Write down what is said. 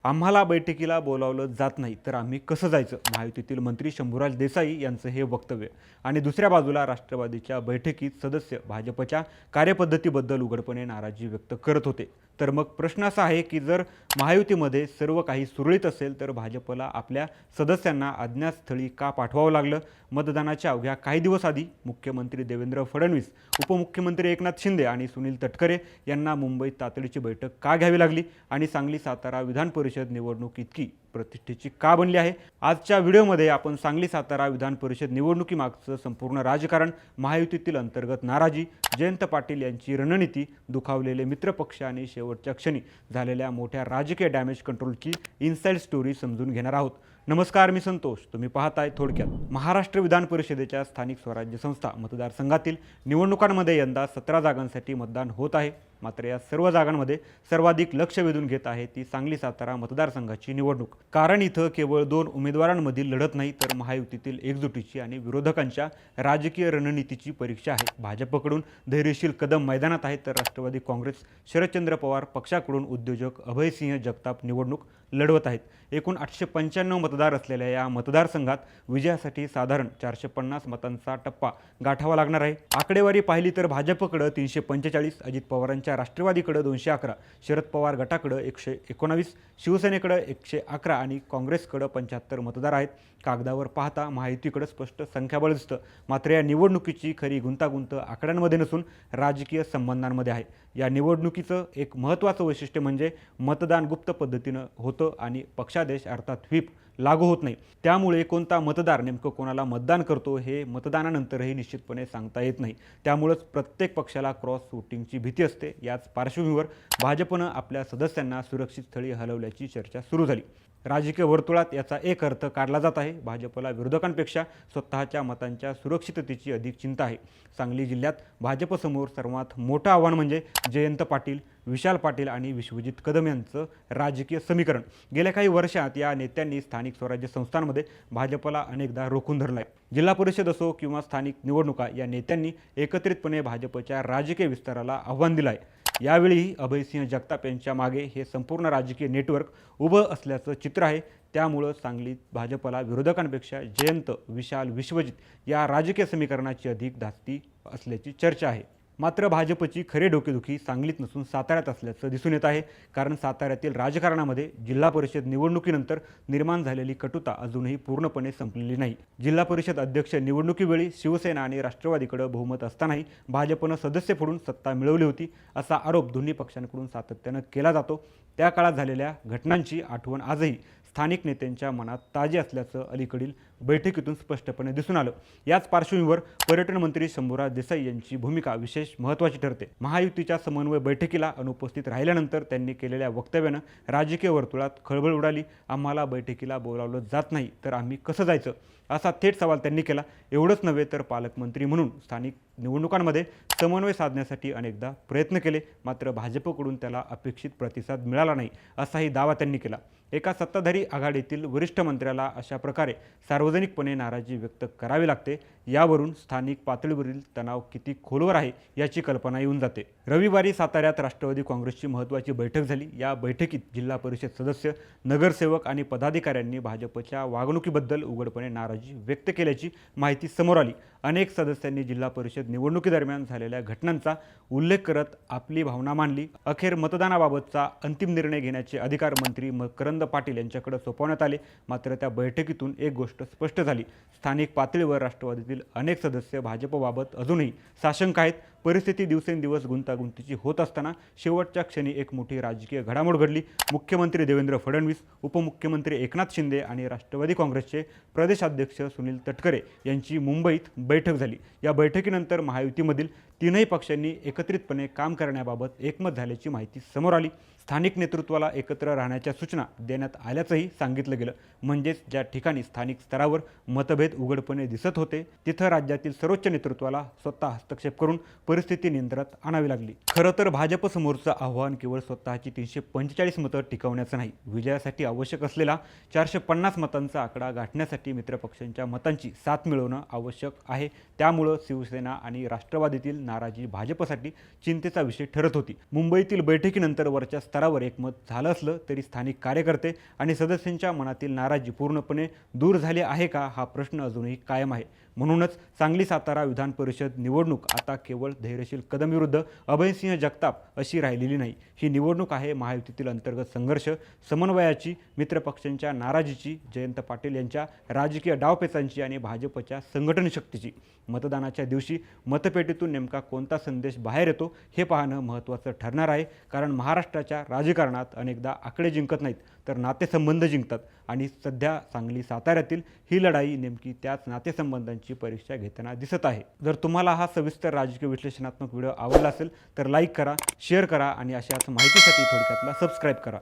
आम्हाला बैठकीला बोलावलं जात नाही तर आम्ही कसं जायचं? महायुतीतील मंत्री शंभूराज देसाई यांचं हे वक्तव्य. आणि दुसऱ्या बाजूला राष्ट्रवादीच्या बैठकीत सदस्य भाजपच्या कार्यपद्धतीबद्दल उघडपणे नाराजी व्यक्त करत होते. तर मग प्रश्न असा आहे की जर महायुतीमध्ये सर्व काही सुरळीत असेल तर भाजपला आपल्या सदस्यांना अज्ञातस्थळी का पाठवावं लागलं? मतदानाच्या अवघ्या काही दिवस आधी मुख्यमंत्री देवेंद्र फडणवीस, उपमुख्यमंत्री एकनाथ शिंदे आणि सुनील तटकरे यांना मुंबईत तातडीची बैठक का घ्यावी लागली? आणि सांगली सातारा विधान परिषद निवडणूक इतकी प्रतिष्ठेची का बनली आहे? आजच्या व्हिडिओमध्ये आपण सांगली सातारा विधान परिषद निवडणुकीमागचं संपूर्ण राजकारण, महायुतीतील अंतर्गत नाराजी, जयंत पाटील यांची रणनीती, दुखावलेले मित्रपक्ष आणि शेवटच्या क्षणी झालेल्या मोठ्या राजकीय डॅमेज कंट्रोलची इनसाइड स्टोरी समजून घेणार आहोत. नमस्कार, मी संतोष. तुम्ही पाहताय थोडक्यात. महाराष्ट्र विधान परिषदेच्या स्थानिक स्वराज्य संस्था मतदारसंघातील निवडणुकांमध्ये यंदा 17 जागांसाठी मतदान होत आहे. मात्र या सर्व जागांमध्ये सर्वाधिक लक्ष वेधून घेत आहे ती सांगली सातारा मतदारसंघाची निवडणूक. कारण इथं केवळ 2 उमेदवारांमधील लढत नाही तर महायुतीतील एकजुटीची आणि विरोधकांच्या राजकीय रणनीतीची परीक्षा आहे. भाजपकडून धैर्यशील कदम मैदानात आहेत तर राष्ट्रवादी काँग्रेस शरदचंद्र पवार पक्षाकडून उद्योजक अभयसिंह जगताप निवडणूक लढवत आहेत. एकूण 895 मतदार असलेल्या या मतदारसंघात विजयासाठी साधारण 450 मतांचा टप्पा गाठावा लागणार आहे. आकडेवारी पाहिली तर भाजपकडे 345, अजित पवारांच्या राष्ट्रवादीकडे 211, शरद पवार गटाकडे 119, शिवसेनेकडे 111 आणि काँग्रेसकडे 75 मतदार आहेत. कागदावर पाहता महायुतीकडे स्पष्ट संख्याबळ दिसतं. मात्र या निवडणुकीची खरी गुंतागुंत आकड्यांमध्ये नसून राजकीय संबंधांमध्ये आहे. या निवडणुकीचं एक महत्त्वाचं वैशिष्ट्य म्हणजे मतदान गुप्त पद्धतीनं होतं आणि पक्षादेश अर्थात व्हीप लागू होत नाही. त्यामुळे कोणता मतदार नेमकं कोणाला मतदान करतो हे मतदानानंतरही निश्चितपणे सांगता येत नाही. त्यामुळेच प्रत्येक पक्षाला क्रॉस वोटिंगची भीती असते. याच पार्श्वभूमीवर भाजपनं आपल्या सदस्यांना सुरक्षित स्थळी हलवल्याची चर्चा सुरू झाली. राजकीय वर्तुळात याचा एक अर्थ काढला जात आहे. भाजपला विरोधकांपेक्षा स्वतःच्या मतांच्या सुरक्षिततेची अधिक चिंता आहे. सांगली जिल्ह्यात भाजपसमोर सर्वात मोठं आव्हान म्हणजे जयंत पाटील, विशाल पाटील आणि विश्वजित कदम यांचं राजकीय समीकरण. गेल्या काही वर्षात या नेत्यांनी स्थानिक स्वराज्य संस्थांमध्ये भाजपला अनेकदा रोखून धरलं आहे. जिल्हा परिषद असो किंवा स्थानिक निवडणुका, या नेत्यांनी एकत्रितपणे भाजपच्या राजकीय विस्ताराला आव्हान दिलं आहे. यावेळीही अभयसिंह जगताप यांच्या मागे हे संपूर्ण राजकीय नेटवर्क उभं असल्याचं चित्र आहे. त्यामुळं सांगलीत भाजपला विरोधकांपेक्षा जयंत, विशाल, विश्वजित या राजकीय समीकरणाची अधिक धास्ती असल्याची चर्चा आहे. मात्र भाजपची खरी डोकेदुखी सांगलीत नसून साताऱ्यात असल्याचं दिसून येत आहे. कारण साताऱ्यातील राजकारणामध्ये जिल्हा परिषद निवडणुकीनंतर निर्माण झालेली कटुता अजूनही पूर्णपणे संपलेली नाही. जिल्हा परिषद अध्यक्ष निवडणुकीवेळी शिवसेना आणि राष्ट्रवादीकडे बहुमत असतानाही भाजपनं सदस्य फोडून सत्ता मिळवली होती, असा आरोप दोन्ही पक्षांकडून सातत्यानं केला जातो. त्या काळात झालेल्या घटनांची आठवण आजही स्थानिक नेत्यांच्या मनात ताजी असल्याचं अलीकडील बैठकीतून स्पष्टपणे दिसून आलं. याच पार्श्वभूमीवर पर्यटन मंत्री शंभूराज देसाई यांची भूमिका विशेष महत्त्वाची ठरते. महायुतीच्या समन्वय बैठकीला अनुपस्थित राहिल्यानंतर त्यांनी केलेल्या वक्तव्यानं राजकीय वर्तुळात खळबळ उडाली. आम्हाला बैठकीला बोलावलं जात नाही तर आम्ही कसं जायचं, असा थेट सवाल त्यांनी केला. एवढंच नव्हे तर पालकमंत्री म्हणून स्थानिक निवडणुकांमध्ये समन्वय साधण्यासाठी अनेकदा प्रयत्न केले, मात्र भाजपकडून त्याला अपेक्षित प्रतिसाद मिळाला नाही, असाही दावा त्यांनी केला. एका सत्ताधारी आघाडीतील वरिष्ठ मंत्र्याला अशा प्रकारे सार्वजनिकपणे नाराजी व्यक्त करावी लागते, यावरून स्थानिक पातळीवरील तणाव किती खोलवर आहे याची कल्पना येऊन जाते. रविवारी साताऱ्यात राष्ट्रवादी काँग्रेसची महत्त्वाची बैठक झाली. या बैठकीत जिल्हा परिषद सदस्य, नगरसेवक आणि पदाधिकाऱ्यांनी भाजपच्या वागणुकीबद्दल उघडपणे नाराजी व्यक्त केल्याची माहिती समोर आली. अनेक सदस्यांनी जिल्हा परिषद निवडणुकीदरम्यान झालेल्या घटनांचा उल्लेख करत आपली भावना मांडली. अखेर मतदानाबाबतचा अंतिम निर्णय घेण्याचे अधिकार मंत्री मकरंद पाटील यांच्याकडे सोपवण्यात आले. मात्र त्या बैठकीतून एक गोष्ट स्पष्ट झाली. स्थानिक पातळीवर राष्ट्रवादीतील अनेक सदस्य भाजपबाबत अजूनही साशंक आहेत. परिस्थिती दिवसेंदिवस गुंतागुंतीची होत असताना शेवटच्या क्षणी एक मोठी राजकीय घडामोड घडली. मुख्यमंत्री देवेंद्र फडणवीस, उपमुख्यमंत्री एकनाथ शिंदे आणि राष्ट्रवादी काँग्रेसचे प्रदेशाध्यक्ष सुनील तटकरे यांची मुंबईत बैठक झाली. या बैठकीनंतर महायुतीमधील तीनही पक्षांनी एकत्रितपणे काम करण्याबाबत एकमत झाल्याची माहिती समोर आली. स्थानिक नेतृत्वाला एकत्र राहण्याच्या सूचना देण्यात आल्याचंही सांगितलं गेलं. म्हणजेच ज्या ठिकाणी स्थानिक स्तरावर मतभेद उघडपणे दिसत होते तिथं राज्यातील सर्वोच्च नेतृत्वाला स्वतः हस्तक्षेप करून परिस्थिती नियंत्रणात आणावी लागली. खरं तर भाजपसमोरचं आव्हान केवळ स्वतःची 345 मतं टिकवण्याचं नाही. विजयासाठी आवश्यक असलेला 450 मतांचा आकडा गाठण्यासाठी मित्रपक्षांच्या मतांची साथ मिळवणं आवश्यक आहे. त्यामुळं शिवसेना आणि राष्ट्रवादीतील नाराजी भाजपसाठी चिंतेचा विषय ठरत होती. मुंबईतील बैठकीनंतर वरच्या स्तरावर एकमत झालं असलं तरी स्थानिक कार्यकर्ते आणि सदस्यांच्या मनातील नाराजी पूर्णपणे दूर झाली आहे का, हा प्रश्न अजूनही कायम आहे. म्हणूनच सांगली सातारा विधान परिषद निवडणूक आता केवळ धैर्यशील कदम विरुद्ध अभयसिंह जगताप अशी राहिलेली नाही. ही निवडणूक आहे महायुतीतील अंतर्गत संघर्ष, समन्वयाची, मित्रपक्षांच्या नाराजीची, जयंत पाटील यांच्या राजकीय डावपेचांची आणि भाजपच्या संघटन शक्तीची. मतदानाच्या दिवशी मतपेटीतून नेमका कोणता संदेश बाहेर येतो हे पाहणं महत्त्वाचं ठरणार आहे. कारण महाराष्ट्राच्या राजकारणात अनेकदा आकडे जिंकत नाहीत तर नातेसंबंध जिंकतात आणि सध्या सांगली साताऱ्यातील ही लढाई नेमकी त्याच नातेसंबंधांची परीक्षा घेताना दिसत आहे. जर तुम्हाला हा सविस्तर राजकीय विश्लेषणात्मक व्हिडिओ आवडला असेल तर लाईक करा, शेअर करा आणि अशाच माहितीसाठी थोडक्यातला सबस्क्राईब करा.